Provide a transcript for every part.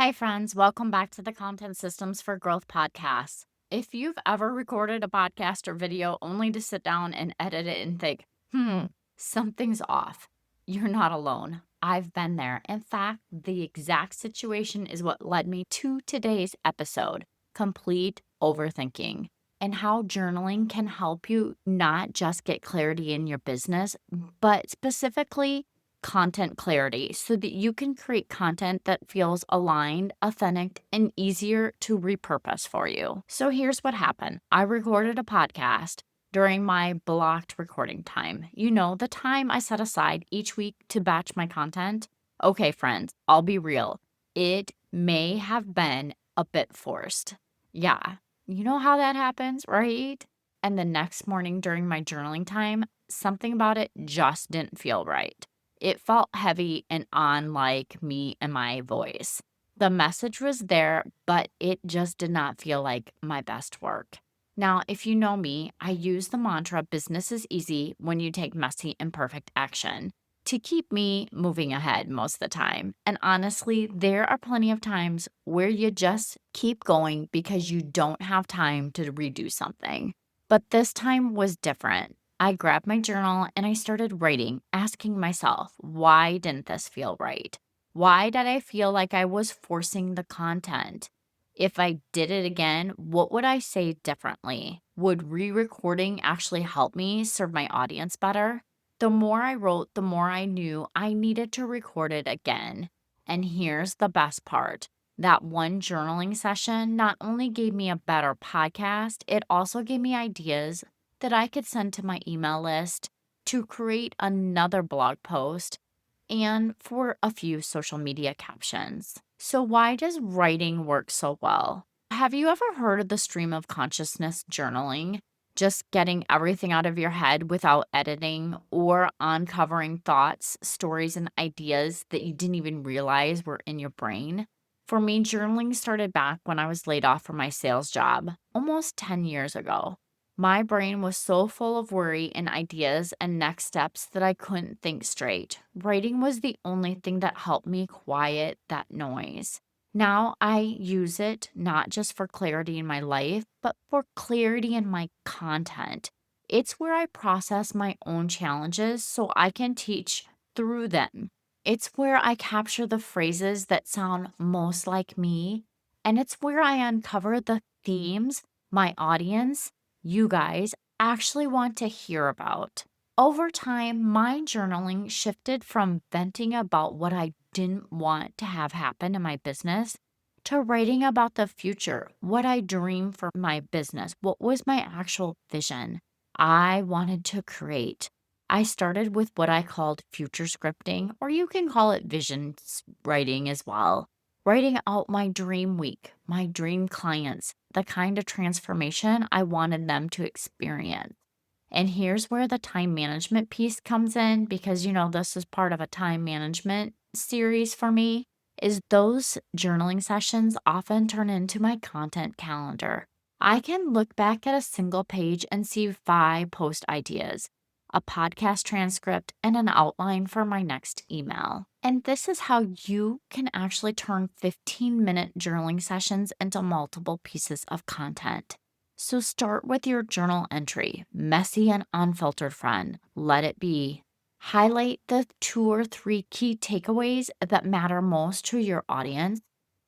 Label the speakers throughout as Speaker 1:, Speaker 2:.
Speaker 1: Hey, friends, welcome back to the Content Systems for Growth podcast. If you've ever recorded a podcast or video only to sit down and edit it and think, something's off, you're not alone. I've been there. In fact, the exact situation is what led me to today's episode, Complete Overthinking, and how journaling can help you not just get clarity in your business, but specifically content clarity so that you can create content that feels aligned, authentic, and easier to repurpose for you. So here's what happened. I recorded a podcast during my blocked recording time. You know, the time I set aside each week to batch my content. Okay, friends, I'll be real. It may have been a bit forced. Yeah, you know how that happens, right? And the next morning during my journaling time, something about it just didn't feel right. It felt heavy and unlike me and my voice. The message was there, but it just did not feel like my best work. Now, if you know me, I use the mantra business is easy when you take messy and perfect action to keep me moving ahead most of the time. And honestly, there are plenty of times where you just keep going because you don't have time to redo something. But this time was different. I grabbed my journal and I started writing, asking myself, why didn't this feel right? Why did I feel like I was forcing the content? If I did it again, what would I say differently? Would re recording actually help me serve my audience better? The more I wrote, the more I knew I needed to record it again. And here's the best part. That one journaling session not only gave me a better podcast, it also gave me ideas that I could send to my email list to create another blog post and for a few social media captions. So, why does writing work so well? Have you ever heard of the stream of consciousness journaling? Just getting everything out of your head without editing or uncovering thoughts, stories, and ideas that you didn't even realize were in your brain? For me, journaling started back when I was laid off from my sales job almost 10 years ago. My brain was so full of worry and ideas and next steps that I couldn't think straight. Writing was the only thing that helped me quiet that noise. Now I use it not just for clarity in my life, but for clarity in my content. It's where I process my own challenges so I can teach through them. It's where I capture the phrases that sound most like me, and it's where I uncover the themes my audience, you guys, actually want to hear about. Over time, my journaling shifted from venting about what I didn't want to have happen in my business to writing about the future, what I dream for my business, what was my actual vision I wanted to create. I started with what I called future scripting, or you can call it writing as well. Writing out my dream week, my dream clients, the kind of transformation I wanted them to experience. And here's where the time management piece comes in because this is part of a time management series for me is those journaling sessions often turn into my content calendar. I can look back at a single page and see 5 post ideas, a podcast transcript, and an outline for my next email. And this is how you can actually turn 15-minute journaling sessions into multiple pieces of content. So start with your journal entry, messy and unfiltered friend. Let it be. Highlight the 2 or 3 key takeaways that matter most to your audience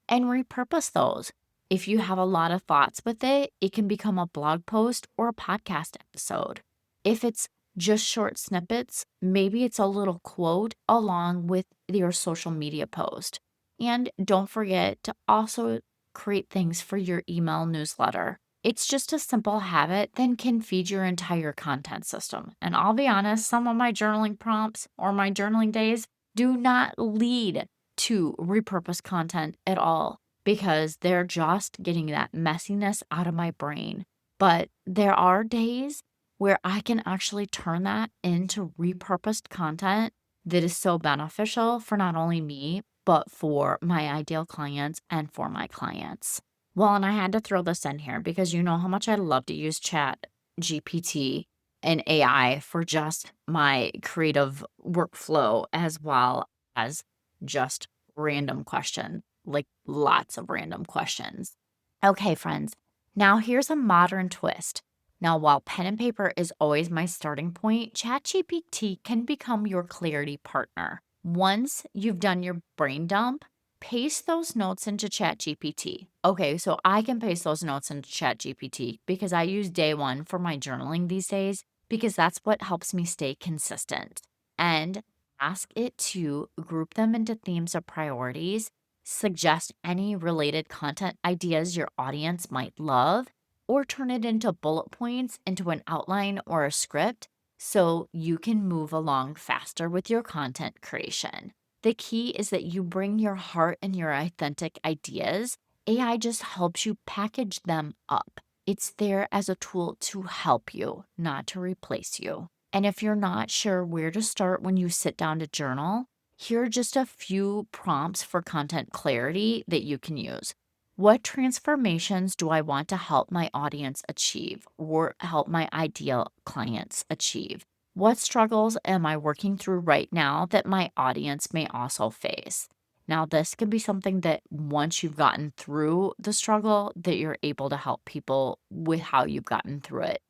Speaker 1: and repurpose those. If you have a lot of thoughts with it, it can become a blog post or a podcast episode. If it's just short snippets, maybe it's a little quote along with your social media post. And don't forget to also create things for your email newsletter. It's just a simple habit that can feed your entire content system. And I'll be honest, some of my journaling prompts or my journaling days do not lead to repurpose content at all because they're just getting that messiness out of my brain. But there are days where I can actually turn that into repurposed content that is so beneficial for not only me, but for my ideal clients and for my clients. Well, and I had to throw this in here because you know how much I love to use Chat GPT and AI for just my creative workflow as well as just random questions. like lots of random questions. Okay, friends, now here's a modern twist. Now, while pen and paper is always my starting point, ChatGPT can become your clarity partner. Once you've done your brain dump, paste those notes into ChatGPT. Okay, so I can paste those notes into ChatGPT because I use Day One for my journaling these days because that's what helps me stay consistent. And ask it to group them into themes or priorities, suggest any related content ideas your audience might love, or turn it into bullet points into an outline or a script so you can move along faster with your content creation. The key is that you bring your heart and your authentic ideas. AI just helps you package them up. It's there as a tool to help you, not to replace you. And if you're not sure where to start when you sit down to journal, here are just a few prompts for content clarity that you can use. What transformations do I want to help my audience achieve or help my ideal clients achieve? What struggles am I working through right now that my audience may also face? Now, this could be something that once you've gotten through the struggle, that you're able to help people with how you've gotten through it.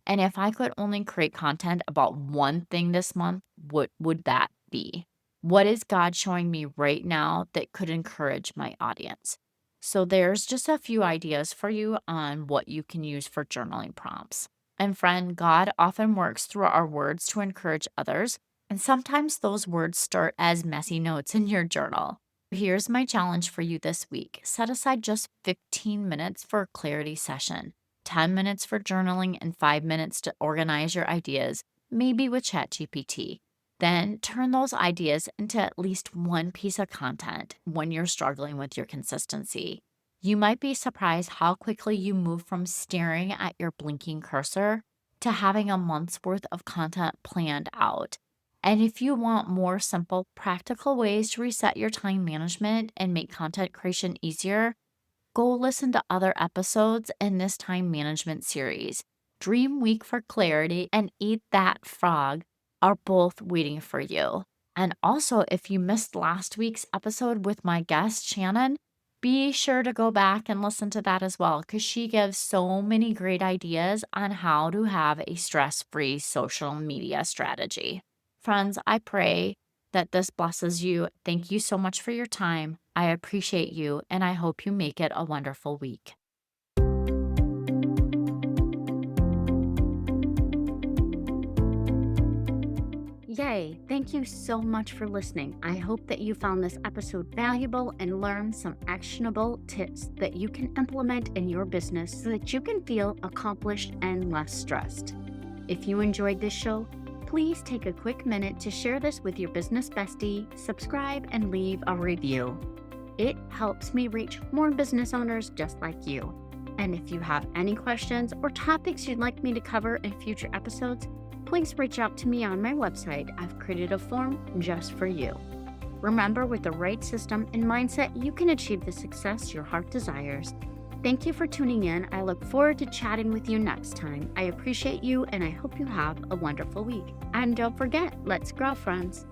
Speaker 1: And if I could only create content about one thing this month, what would that be? What is God showing me right now that could encourage my audience? So there's just a few ideas for you on what you can use for journaling prompts. And friend, God often works through our words to encourage others. And sometimes those words start as messy notes in your journal. Here's my challenge for you this week. Set aside just 15 minutes for a clarity session. 10 minutes for journaling and 5 minutes to organize your ideas, maybe with ChatGPT. Then turn those ideas into at least one piece of content when you're struggling with your consistency. You might be surprised how quickly you move from staring at your blinking cursor to having a month's worth of content planned out. And if you want more simple, practical ways to reset your time management and make content creation easier, go listen to other episodes in this time management series. Dream Week for Clarity and Eat That Frog are both waiting for you. And also, if you missed last week's episode with my guest, Shannon, be sure to go back and listen to that as well because she gives so many great ideas on how to have a stress-free social media strategy. Friends, I pray that this blesses you. Thank you so much for your time. I appreciate you, and I hope you make it a wonderful week.
Speaker 2: Yay! Thank you so much for listening. I hope that you found this episode valuable and learned some actionable tips that you can implement in your business so that you can feel accomplished and less stressed. If you enjoyed this show, please take a quick minute to share this with your business bestie, subscribe, and leave a review. It helps me reach more business owners just like you. And if you have any questions or topics you'd like me to cover in future episodes, please reach out to me on my website. I've created a form just for you. Remember, with the right system and mindset, you can achieve the success your heart desires. Thank you for tuning in. I look forward to chatting with you next time. I appreciate you, and I hope you have a wonderful week. And don't forget, let's grow, friends.